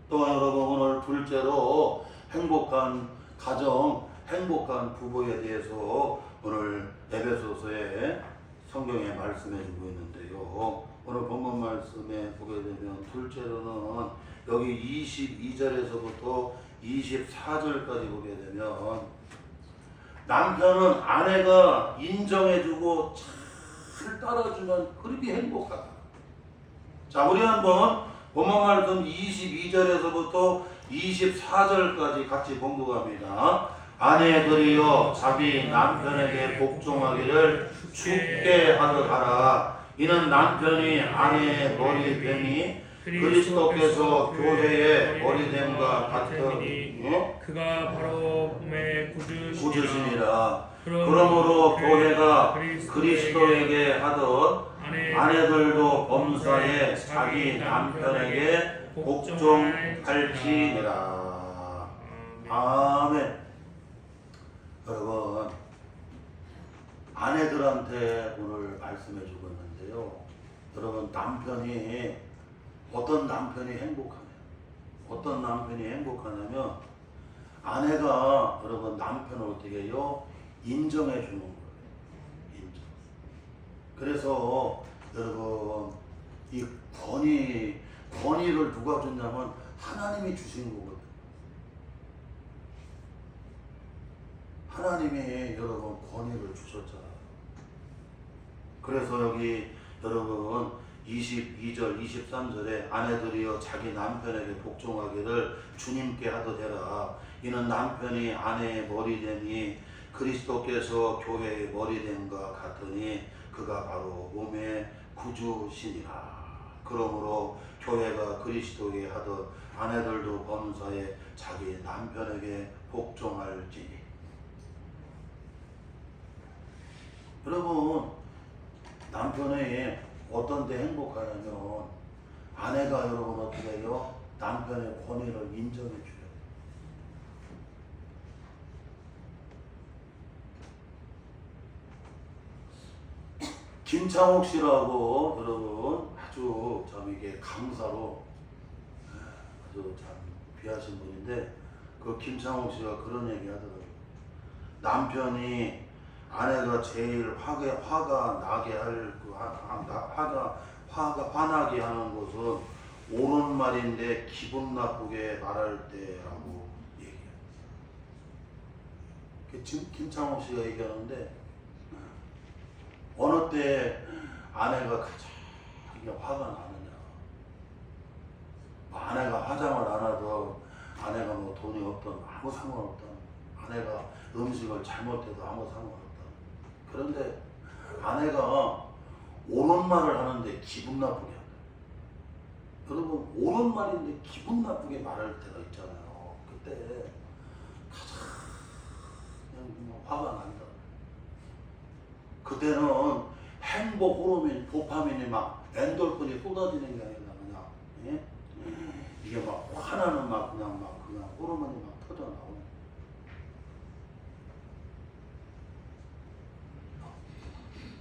또한 여러분 오늘 둘째로 행복한 가정, 행복한 부부에 대해서 오늘 에베소서에 성경에 말씀해 주고 있는데요. 오늘 본문 말씀에 보게 되면 둘째로는 여기 22절에서부터 24절까지 보게 되면 남편은 아내가 인정해주고 잘 따라주면 그렇게 행복하다. 자, 우리 한번 본문 말씀 22절에서부터 24절까지 같이 봉독합니다. 아내들이여 자기 남편에게 복종하기를 주께 하듯 하라. 이는 남편이 아내의 머리 됨이 그리스도께서 교회의 머리됨과 같으니 그가 바로 몸의 구주시니라. 그러므로 교회가 그리스도에게 하듯 아내들도 범사에 자기 남편에게 복종할지니라. 아멘. 여러분, 아내들한테 오늘 말씀해 주고 있는데요. 여러분, 어떤 남편이 행복하냐면 아내가 여러분 남편을 어떻게 해요? 인정해 주는 거예요. 인정. 그래서 여러분 이 권위를 누가 줬냐면 하나님이 주신 거거든요. 하나님이 여러분 권위를 주셨잖아요. 그래서 여기 여러분 22절, 23절에 아내들이여 자기 남편에게 복종하기를 주님께 하듯 해라. 이는 남편이 아내의 머리됨이 그리스도께서 교회의 머리됨과 같으니 그가 바로 몸의 구주시니라. 그러므로 교회가 그리스도에게 하듯 아내들도 범사에 자기 남편에게 복종할지니. 여러분, 남편이 어떤 데 행복하냐면 아내가 여러분 어떻게 해요? 남편의 권위를 인정해 줘요. 김창옥 씨라고 여러분 아주 참 이게 강사로 아주 참 귀하신 분인데, 그 김창옥 씨가 그런 얘기 하더라고요. 남편이 아내가 제일 화가 나게 할 화나게 하는 것은 옳은 말인데 기분 나쁘게 말할 때라고 얘기해요. 김창호 씨가 얘기하는데 어느 때 아내가 가장 화가 나느냐. 아내가 화장을 안 하던, 아내가 뭐 돈이 없던 아무 상관없던, 아내가 음식을 잘못해도 아무 상관없던. 그런데 아내가 옳은 말을 하는데 기분 나쁘게 한다. 여러분, 옳은 말인데 기분 나쁘게 말할 때가 있잖아요. 그때 가장 그냥 화가 난다. 그때는 행복 호르몬, 도파민이 막 엔돌핀이 쏟아지는 게 아니라 그냥, 예? 이게 막 화나는 막 그냥 호르몬이 막 터져 나오는.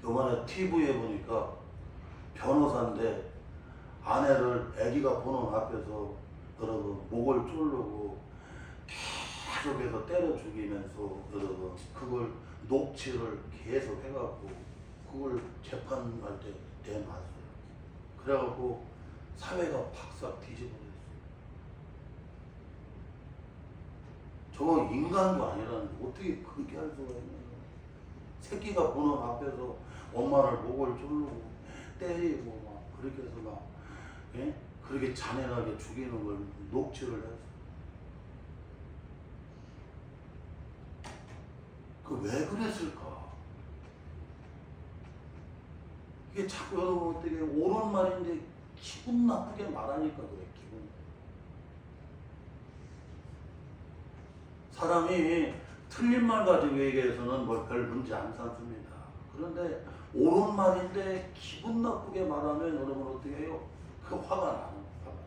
요번에 TV에 보니까 변호사인데 아내를 아기가 보는 앞에서 여러분 목을 조르고 계속해서 때려 죽이면서 여러분 그걸 녹취를 계속 해갖고 그걸 재판할 때 내놨어요. 그래갖고 사회가 박살 뒤집어졌어요. 저거 인간도 아니라는데 어떻게 그렇게 할 수가 있냐. 새끼가 보는 앞에서 엄마를 목을 조르고 때리고 막 그렇게 해서 막, 예? 그렇게 잔인하게 죽이는 걸 녹취를 했어. 그 왜 그랬을까? 이게 자꾸 여러분 어떻게 옳은 말인데 기분 나쁘게 말하니까 그래. 기분. 사람이 틀린 말 가지고 얘기해서는 뭐 별 문제 안 삼습니다. 그런데 옳은 말인데 기분 나쁘게 말하면 여러분 어떻게 해요? 그 화가 나는 화가.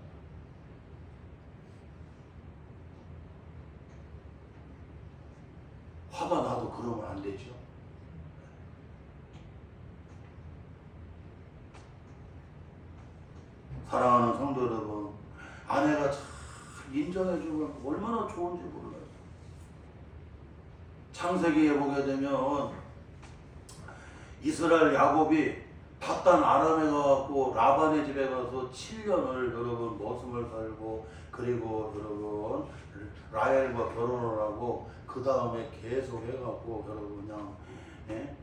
화가 나도 그러면 안 되죠. 사랑하는 성도 여러분, 아내가 참 인정해주면 얼마나 좋은지 몰라요. 창세기에 보게 되면 이스라엘 야곱이 밧단 아람에 가갖고 라반의 집에 가서 7년을 여러분 머슴을 살고, 그리고 여러분 라헬과 결혼을 하고, 그 다음에 계속 해갖고 여러분 그냥, 예?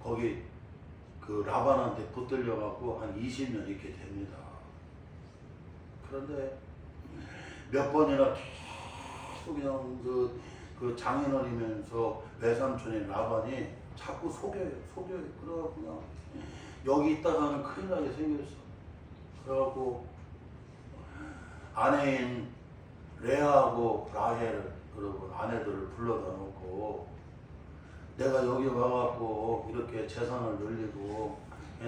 거기 그 라반한테 붙들려갖고 한 20년 이렇게 됩니다. 그런데 몇 번이나 계속 그냥 그 장인어리면서 외삼촌인 라반이 자꾸 속여요. 그래갖고 그냥 여기 있다가는 큰일 나게 생겼어. 그래갖고 아내인 레아하고 라헬을, 여러분 아내들을 불러다 놓고, 내가 여기 와갖고 이렇게 재산을 늘리고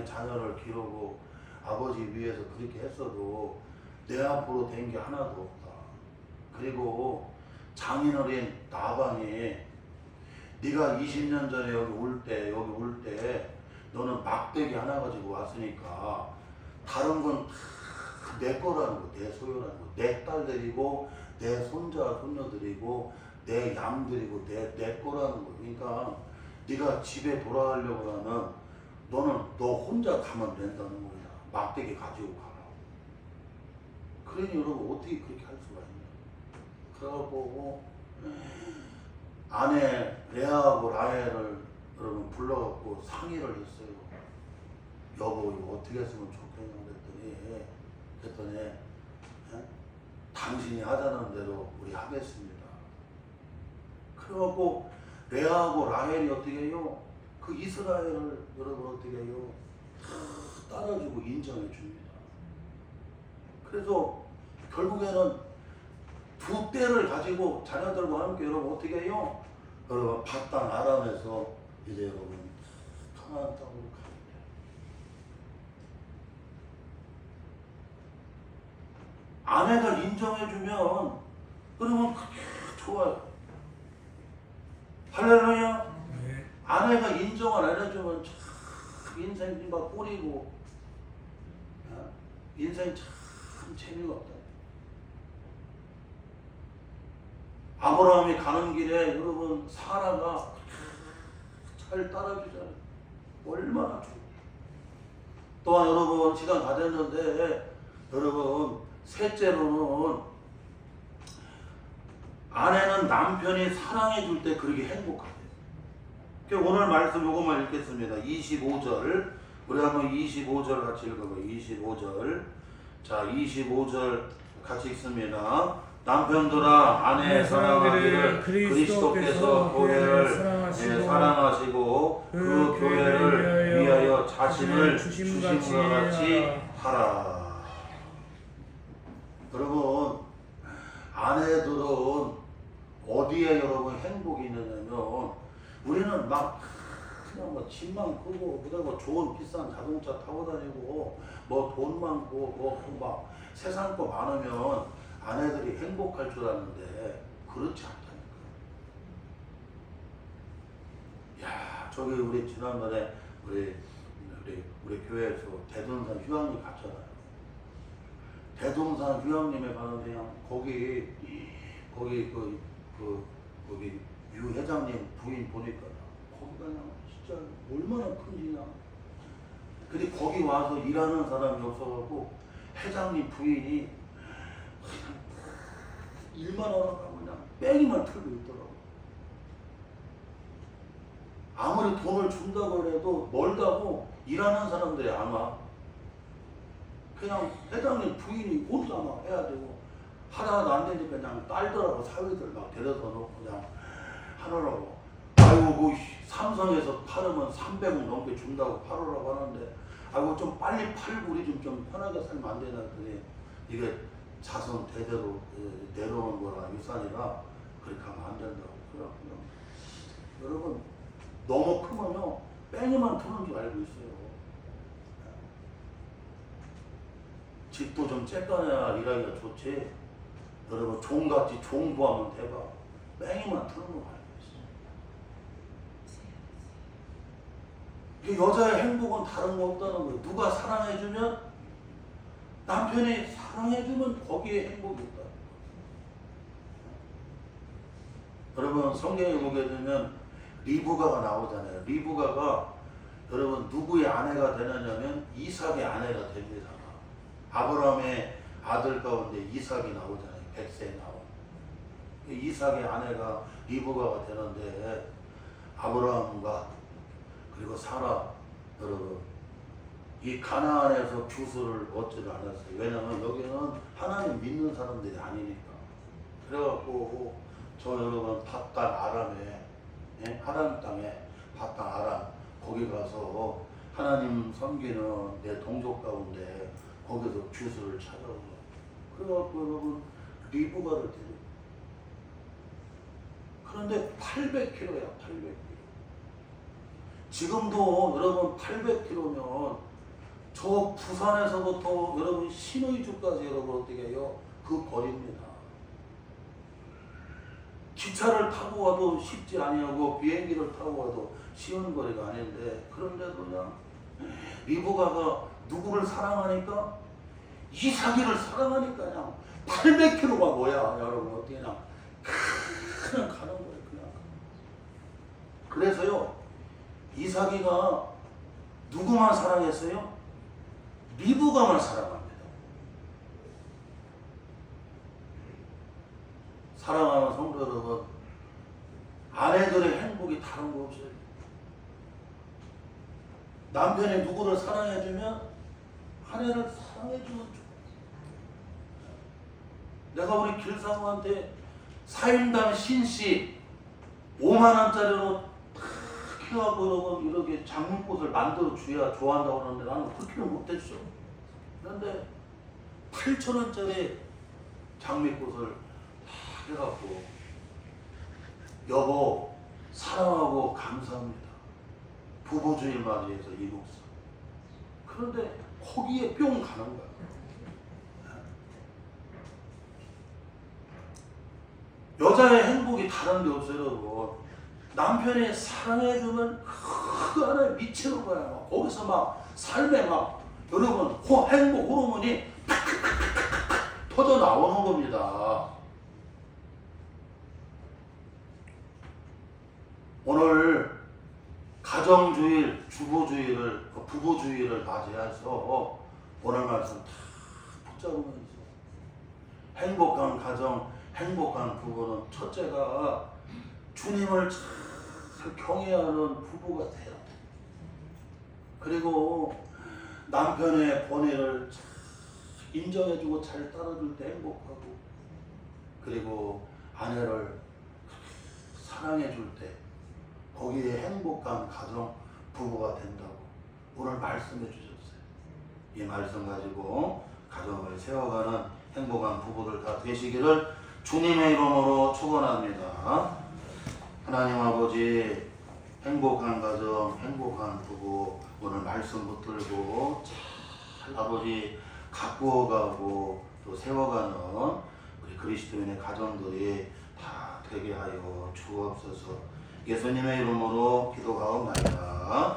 자녀를 기르고 아버지 위해서 그렇게 했어도 내 앞으로 된 게 하나도 없다. 그리고 장인어린 나반이 네가 20년 전에 여기 올 때 너는 막대기 하나 가지고 왔으니까 다른 건 다 내 거라는 거, 내 소유라는 거, 내 딸들이고 내 손자 손녀들이고 내 양들이고 내 거라는 거. 그러니까 네가 집에 돌아가려고 하면 너는 너 혼자 가면 된다는 거야. 막대기 가지고 가라. 그러니 여러분 어떻게 그렇게 할 수가 있냐. 그래갖고 아내 레아하고 라헬을 여러분 불러갖고 상의를 했어요. 여보 이거 어떻게 했으면 좋겠냐 그랬더니 예? 당신이 하자는 대로 우리 하겠습니다. 그래갖고 레아하고 라헬이 어떻게 해요? 그 이스라엘을 여러분 어떻게 해요? 다 따라주고 인정해 줍니다. 그래서 결국에는 두 떼를 가지고 자녀들과 함께 여러분 어떻게 해요? 여러분 밧단 아람에서 이제 여러분 가나안 땅으로 갑니다. 아내가 인정해주면 그러면 좋아요. 할렐루야. 네. 아내가 인정을 안 해주면 참 인생이 막 꼬리고, 인생 참 재미가 없다. 아브라함이 가는 길에 여러분 사라가 잘 따라주잖아요. 얼마나 좋아. 또한 여러분 시간 다 됐는데 여러분 셋째로는 아내는 남편이 사랑해 줄 때 그렇게 행복하대요. 그러니까 오늘 말씀 요것만 읽겠습니다. 25절. 우리 한번 25절 같이 읽어봐요. 25절. 자, 25절 같이 읽습니다. 남편들아 아내 사랑하기를 그리스도께서 교회를 사랑하시고 그 교회를 위하여 자신을 주심과 같이 하라. 여러분, 아내들은 어디에 여러분 행복이 있느냐면, 우리는 막 그냥 뭐 집만 크고 그다음에 좋은 비싼 자동차 타고 다니고 뭐 돈 많고 막 세상 거 많으면 아내들이 행복할 줄 아는데 그렇지 않다니까. 야, 저기 우리 지난번에 우리 교회에서 대동산 휴양림 갔잖아요. 대동산 휴양림에 가는데 그냥 거기 거기 유 회장님 부인 보니까 거기가 그냥 진짜 얼마나 큰지냐. 근데 거기 와서 일하는 사람이 없어갖고 회장님 부인이 일만 하러 가면 그냥 뺑이만 틀고 있더라고. 아무리 돈을 준다고 해도 멀다고 일하는 사람들이 안 와. 그냥 회장님 부인이 혼자만 해야 되고 하다가 안 되니까 그냥 딸들하고 사위들 막 데려다 놓고 그냥 하느라고. 아이고 뭐 삼성에서 팔으면 300원 넘게 준다고 팔으라고 하는데, 아이고 좀 빨리 팔고 우리 좀 편하게 살면 안 되나 그랬더니, 이게 자손 대대로 내려오는 거라 유산이라 그렇게 하면 안 된다고. 그래갖고 여러분, 너무 크면요 뺑이만 트는 줄 알고 있어요. 집도 좀 쬐까냐 일하기가 좋지. 여러분, 종같이 종부하면 대박. 뺑이만 트는 거 알고 있어. 여자의 행복은 다른 거 없다는 거예요. 누가 사랑해주면, 남편이 사랑해주면 거기에 행복이 있다. 여러분, 성경에 보게 되면 리브가가 나오잖아요. 리브가가 여러분 누구의 아내가 되느냐면 이삭의 아내가 됩니다. 아브라함의 아들 가운데 이삭이 나오잖아요. 백세에 나온. 이삭의 아내가 리브가가 되는데, 아브라함과 그리고 사라, 여러분 이 가나안에서 규수를 얻지를 않았어요. 왜냐하면 여기는 하나님 믿는 사람들이 아니니까. 그래갖고 저 여러분 밧단 아람에, 하란 땅에 밧단 아람 거기 가서 하나님 섬기는 내 동족 가운데 거기서 규수를 찾아오고, 그래갖고 여러분 리브가를 데리고. 그런데 800km야 800km. 지금도 여러분 800km면 저 부산에서부터 여러분 신의주까지 여러분 어떻게 해요? 그 거리입니다. 기차를 타고 와도 쉽지 아니하고 비행기를 타고 와도 쉬운 거리가 아닌데, 그런데도 그냥 리브가가 누구를 사랑하니까, 이삭이를 사랑하니까 그냥 800km가 뭐야 여러분, 어떻게 그냥 가는 거예요. 그냥. 그래서요 이삭이가 누구만 사랑했어요? 리브가만 사랑합니다. 사랑하는 성도 여러분, 아내들의 행복이 다른 거 없어요. 남편이 누구를 사랑해주면 아내를 사랑해주면 좋아요. 내가 우리 길사모한테 4인당 신씨 5만원짜리로 탁 해갖고 여러분 이렇게 장미꽃을 만들어 줘야 좋아한다고 하는데 나는 그렇게는 못했어. 그런데 8,000원짜리 장미꽃을 탁 해갖고, 여보 사랑하고 감사합니다. 부부주의 맞이해서 이 목사. 그런데 거기에 뿅 가는 거야. 여자의 행복이 다른 데 없어요, 여러분. 남편이 사랑해주면 그 안에 미치는 거야. 막 거기서 막 삶에 막 여러분 행복 호르몬이 터져 나오는 겁니다. 오늘 가정주일, 주부주의를, 부부주의를 맞이해서 오늘 말씀 다 붙잡으면서 행복한 가정, 행복한 부부는 첫째가 주님을 잘 경외하는 부부가 돼야 돼. 그리고 남편의 번뇌를 잘 인정해주고 잘 따라줄 때 행복하고, 그리고 아내를 사랑해줄 때 거기에 행복한 가정, 부부가 된다고 오늘 말씀해 주셨어요. 이 말씀 가지고 가정을 세워가는 행복한 부부들 다 되시기를 주님의 이름으로 축원합니다. 하나님 아버지, 행복한 가정, 행복한 부부 오늘 말씀 붙들고 잘 아버지 가꾸어가고 또 세워가는 우리 그리스도인의 가정들이 다 되게 하여 주옵소서. 예수님의 이름으로 기도하옵나이다.